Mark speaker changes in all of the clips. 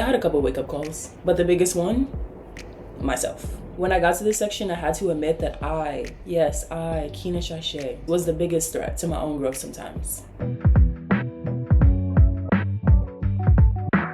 Speaker 1: had a couple wake-up calls, but the biggest one, myself. When I got to this section, I had to admit that I, kinashysae, was the biggest threat to my own growth sometimes.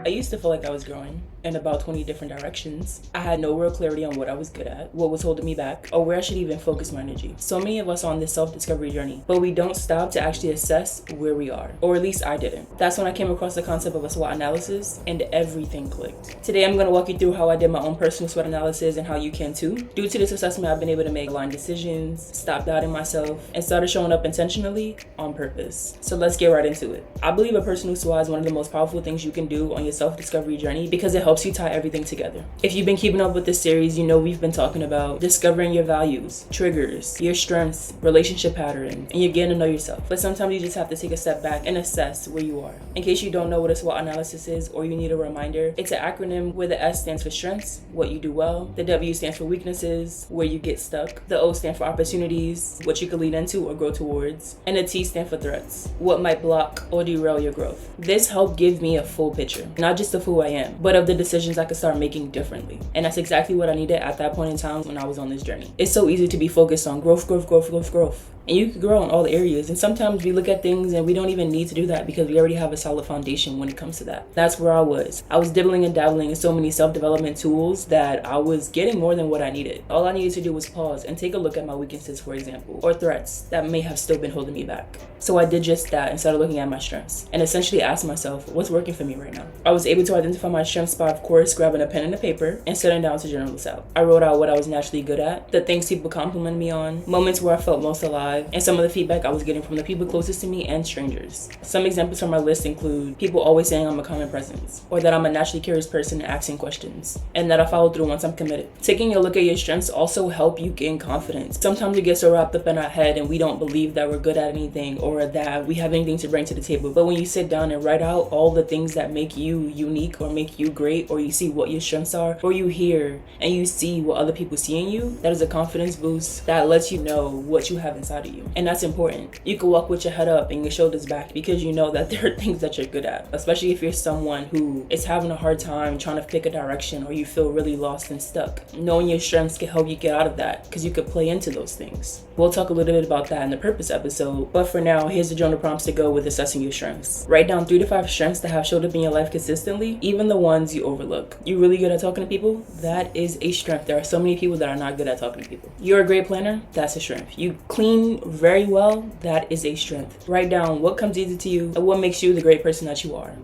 Speaker 1: I used to feel like I was growing in about 20 different directions. I had no real clarity on what I was good at, what was holding me back, or where I should even focus my energy. So many of us are on this self-discovery journey, but we don't stop to actually assess where we are, or at least I didn't. That's when I came across the concept of a SWOT analysis and everything clicked. Today, I'm gonna walk you through how I did my own personal SWOT analysis and how you can too. Due to this assessment, I've been able to make aligned decisions, stop doubting myself, and started showing up intentionally on purpose. So let's get right into it. I believe a personal SWOT is one of the most powerful things you can do on your self-discovery journey because it helps you tie everything together. If you've been keeping up with this series, you know we've been talking about discovering your values, triggers, your strengths, relationship patterns, and you're getting to know yourself. But sometimes you just have to take a step back and assess where you are. In case you don't know what a SWOT analysis is, or you need a reminder, it's an acronym where the S stands for strengths, what you do well, the W stands for weaknesses, where you get stuck, the O stands for opportunities, what you can lead into or grow towards, and the T stands for threats, what might block or derail your growth. This helped give me a full picture, not just of who I am, but of the decisions I could start making differently. And that's exactly what I needed at that point in time when I was on this journey. It's so easy to be focused on growth. And you can grow in all areas. And sometimes we look at things and we don't even need to do that because we already have a solid foundation when it comes to that. That's where I was. I was dibbling and dabbling in so many self-development tools that I was getting more than what I needed. All I needed to do was pause and take a look at my weaknesses, for example, or threats that may have still been holding me back. So I did just that instead of looking at my strengths and essentially asked myself, what's working for me right now? I was able to identify my strengths by, of course, grabbing a pen and a paper and sitting down to journal this out. I wrote out what I was naturally good at, the things people complimented me on, moments where I felt most alive, and some of the feedback I was getting from the people closest to me and strangers. Some examples from my list include people always saying I'm a common presence, or that I'm a naturally curious person and asking questions, and that I follow through once I'm committed. Taking a look at your strengths also help you gain confidence. Sometimes we get so wrapped up in our head and we don't believe that we're good at anything or that we have anything to bring to the table. But when you sit down and write out all the things that make you unique or make you great, or you see what your strengths are, or you hear and you see what other people see in you, that is a confidence boost that lets you know what you have inside of you. And that's important. You can walk with your head up and your shoulders back because you know that there are things that you're good at, especially if you're someone who is having a hard time trying to pick a direction or you feel really lost and stuck. Knowing your strengths can help you get out of that because you could play into those things. We'll talk a little bit about that in the purpose episode, but for now, here's the journal prompts to go with assessing your strengths. Write down 3 to 5 strengths that have showed up in your life consistently, even the ones you overlook. You really good at talking to people? That is a strength. There are so many people that are not good at talking to people. You're a great planner? That's a strength. You clean very well? That is a strength. Write down what comes easy to you and what makes you the great person that you are.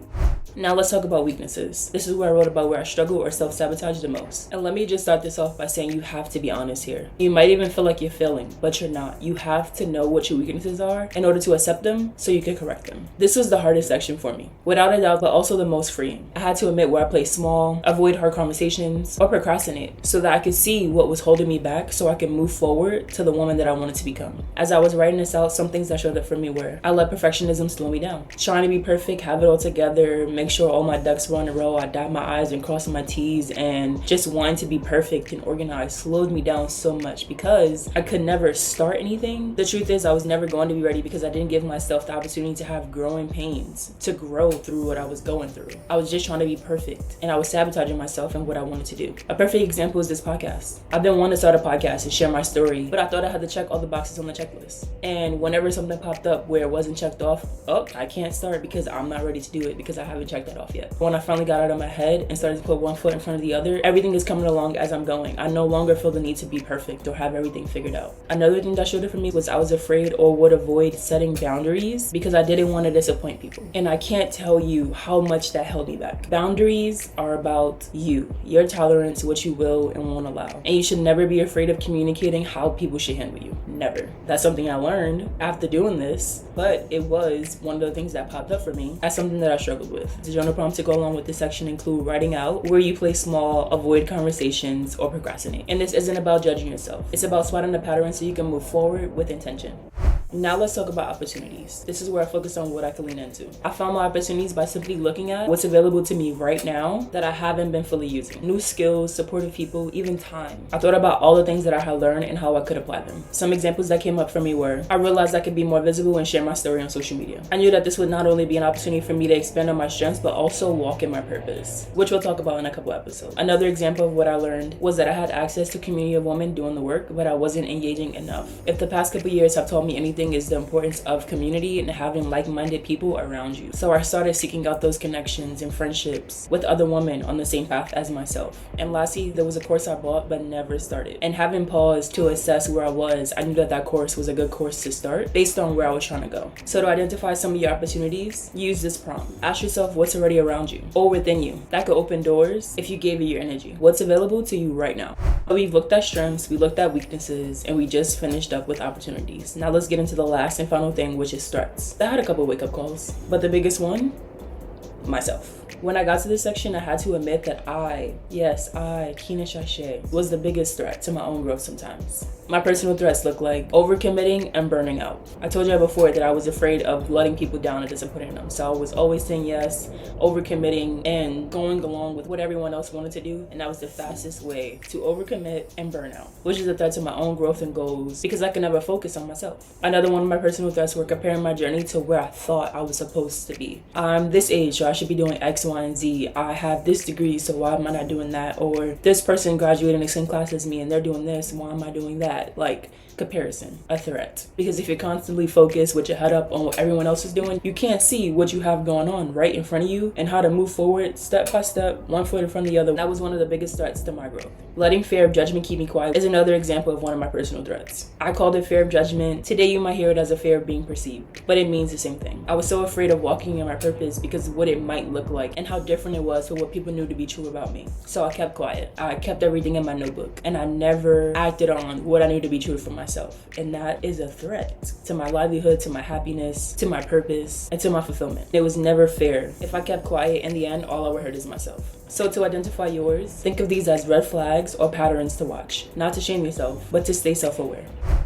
Speaker 1: Now let's talk about weaknesses. This is where I wrote about where I struggle or self-sabotage the most. And let me just start this off by saying you have to be honest here. You might even feel like you're failing, but you're not. You have to know what your weaknesses are in order to accept them so you can correct them. This was the hardest section for me, without a doubt, but also the most freeing. I had to admit where I play small, avoid hard conversations, or procrastinate so that I could see what was holding me back so I could move forward to the woman that I wanted to become. As I was writing this out, some things that showed up for me were I let perfectionism slow me down. Trying to be perfect, have it all together, make sure all my ducks were in a row, I dot my I's and cross my T's, and just wanting to be perfect and organized slowed me down so much because I could never start anything. The truth is I was never going to be ready because I didn't give myself the opportunity to have growing pains, to grow through what I was going through. I was just trying to be perfect and I was sabotaging myself and what I wanted to do. A perfect example is this podcast. I've been wanting to start a podcast and share my story, but I thought I had to check all the boxes on the checklist. And whenever something popped up where it wasn't checked off, I can't start because I'm not ready to do it because I haven't checked that off yet. When I finally got out of my head and started to put one foot in front of the other, everything is coming along as I'm going. I no longer feel the need to be perfect or have everything figured out. Another thing that showed up for me was I was afraid or would avoid setting boundaries because I didn't want to disappoint people. And I can't tell you how much that held me back. Boundaries are about you, your tolerance, what you will and won't allow. And you should never be afraid of communicating how people should handle you. Never. That's something I learned after doing this, but it was one of the things that popped up for me as something that I struggled with. The journal prompt to go along with this section include writing out where you play small, avoid conversations, or procrastinate. And this isn't about judging yourself. It's about spotting the pattern so you can move forward with intention. Now let's talk about opportunities. This is where I focus on what I can lean into. I found my opportunities by simply looking at what's available to me right now that I haven't been fully using. New skills, supportive people, even time. I thought about all the things that I had learned and how I could apply them. Some examples that came up for me were, I realized I could be more visible and share my story on social media. I knew that this would not only be an opportunity for me to expand on my strengths, but also walk in my purpose, which we'll talk about in a couple episodes. Another example of what I learned was that I had access to a community of women doing the work, but I wasn't engaging enough. If the past couple years have taught me anything, is the importance of community and having like-minded people around you. So I started seeking out those connections and friendships with other women on the same path as myself. And lastly, there was a course I bought but never started. And having paused to assess where I was, I knew that that course was a good course to start based on where I was trying to go. So to identify some of your opportunities, use this prompt. Ask yourself what's already around you or within you that could open doors if you gave it your energy. What's available to you right now? We've looked at strengths, we looked at weaknesses, and we just finished up with opportunities. Now let's get into the last and final thing, which is threats. I had a couple wake-up calls, but the biggest one, myself. When I got to this section, I had to admit that kinashysae, was the biggest threat to my own growth sometimes. My personal threats look like overcommitting and burning out. I told you before that I was afraid of letting people down and disappointing them. So I was always saying yes, overcommitting, and going along with what everyone else wanted to do. And that was the fastest way to overcommit and burn out, which is a threat to my own growth and goals because I could never focus on myself. Another one of my personal threats were comparing my journey to where I thought I was supposed to be. I'm this age, so I should be doing X, Y, and Z. I have this degree, so why am I not doing that? Or this person graduated in the same class as me and they're doing this, why am I doing that? Like, comparison, a threat. Because if you're constantly focused with your head up on what everyone else is doing, you can't see what you have going on right in front of you and how to move forward step by step, one foot in front of the other. That was one of the biggest threats to my growth. Letting fear of judgment keep me quiet is another example of one of my personal threats. I called it fear of judgment. Today you might hear it as a fear of being perceived, but it means the same thing. I was so afraid of walking in my purpose because of what it might look like and how different it was from what people knew to be true about me. So I kept quiet. I kept everything in my notebook and I never acted on what I knew to be true for myself. And that is a threat to my livelihood, to my happiness, to my purpose, and to my fulfillment. It was never fair. If I kept quiet, in the end, all I would hurt is myself. So to identify yours, think of these as red flags or patterns to watch. Not to shame yourself, but to stay self-aware.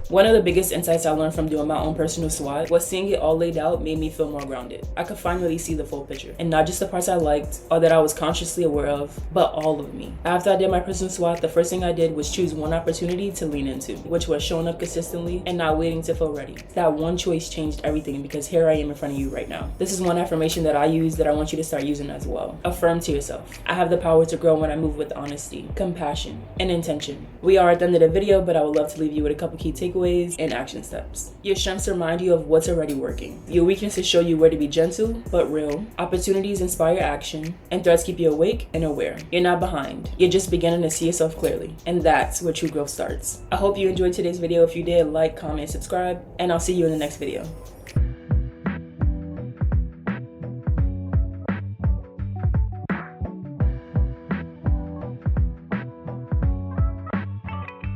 Speaker 1: One of the biggest insights I learned from doing my own personal SWOT was seeing it all laid out made me feel more grounded. I could finally see the full picture, and not just the parts I liked or that I was consciously aware of, but all of me. After I did my personal SWOT, the first thing I did was choose one opportunity to lean into, which was showing up consistently and not waiting to feel ready. That one choice changed everything because here I am in front of you right now. This is one affirmation that I use that I want you to start using as well. Affirm to yourself. I have the power to grow when I move with honesty, compassion, and intention. We are at the end of the video, but I would love to leave you with a couple key takeaways and action steps. Your strengths remind you of what's already working. Your weaknesses show you where to be gentle but real. Opportunities inspire action, and threats keep you awake and aware. You're not behind. You're just beginning to see yourself clearly, and that's where true growth starts. I hope you enjoyed today's video. If you did, like, comment, subscribe, and I'll see you in the next video.